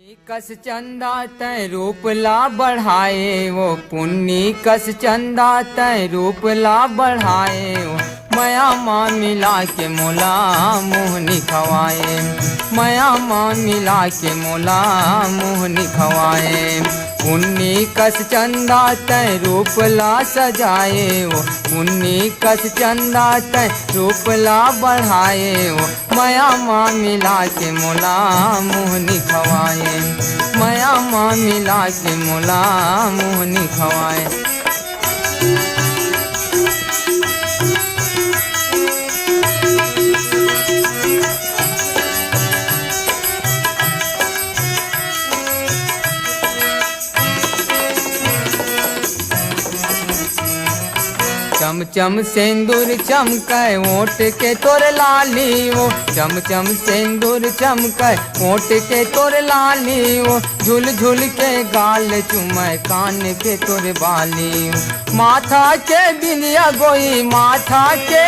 कस चंदा तय रूप ला बढ़ाए वो पुन्नी कस चंदा तय रूप ला बढ़ाए वो मया माँ मिला के मोला मोहनी खवाए मया माँ मिला के मोला मोहनी खवाए पुन्नी कस चंदा तय रूप ला सजाए वो पुन्नी कस चंदा तय रूप ला बढ़ाए वो मया माँ मिला के मोला मोहनी खवाए मया माँ मिला के मोला मोहनी खवाए। चम चम सिंदूर चमकै ओट के तोर लाली वो चम चम सिंदूर चमकै ओट के तोर लाली वो झुल झुल के गाल चुमै कान के तोर बाली माथा के बिंदिया गोई माथा के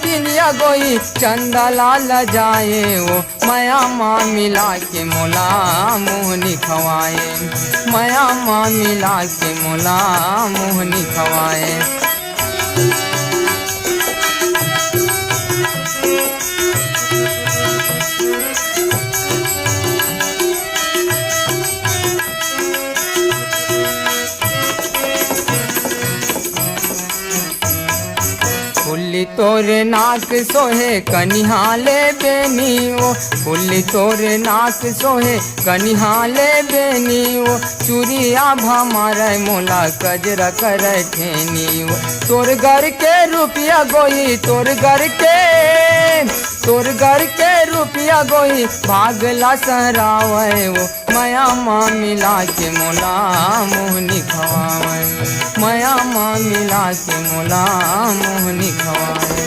बिंदिया गोई चंदा लाल जाए वो मया माँ मिला के मोला मोहनी खवाए मया माँ मिला के मोला मोहनी खवाए। फुल्ली तोरे नाक सोहे कनिहाले बेनी वो फुल्ली तोरे नाक सोहे कनिहाले बेनी वो चूड़िया भमारे मोला कजरा करे ठेनी वो तोर घर के रुपया गोई तोर घर के रुपया गोई भागला सहरावे वो मया माँ मिला के मोला मोहनी खवावे मया माँ मिला के मोला मोहनी खवाए।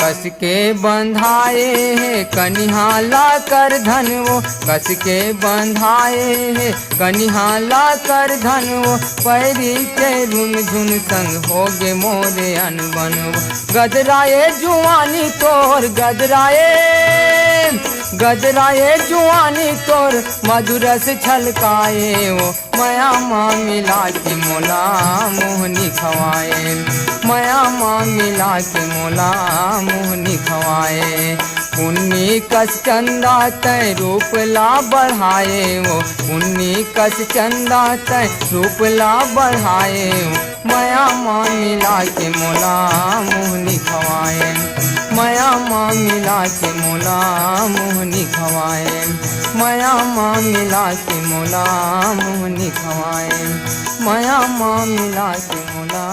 कस के बंधाए है कनिहाला कर धन वो कस के बंधाए है कनिहाला कर धन वो पैरी के रुन झुन संग हो गे मोरे अनबन वो गदराए जुआनी तोर गदराए जुआनी तोर मधुरस छलकाए वो मया माँ मिला के मोला मोहनी खवाए मया माँ मिला के मोला मोहनी खवाए। पुन्नी कस चंदा तय रूप ला बढ़ाए वो पुन्नी कस चंदा तय रूप ला बढ़ाए वो मया माँ मिला के मोला मोहनी खवाए मया माँ मिला के मोला मोहनी खवाए मया माँ मिला के मोला मोहनी खवाए मया माँ मिला के मोला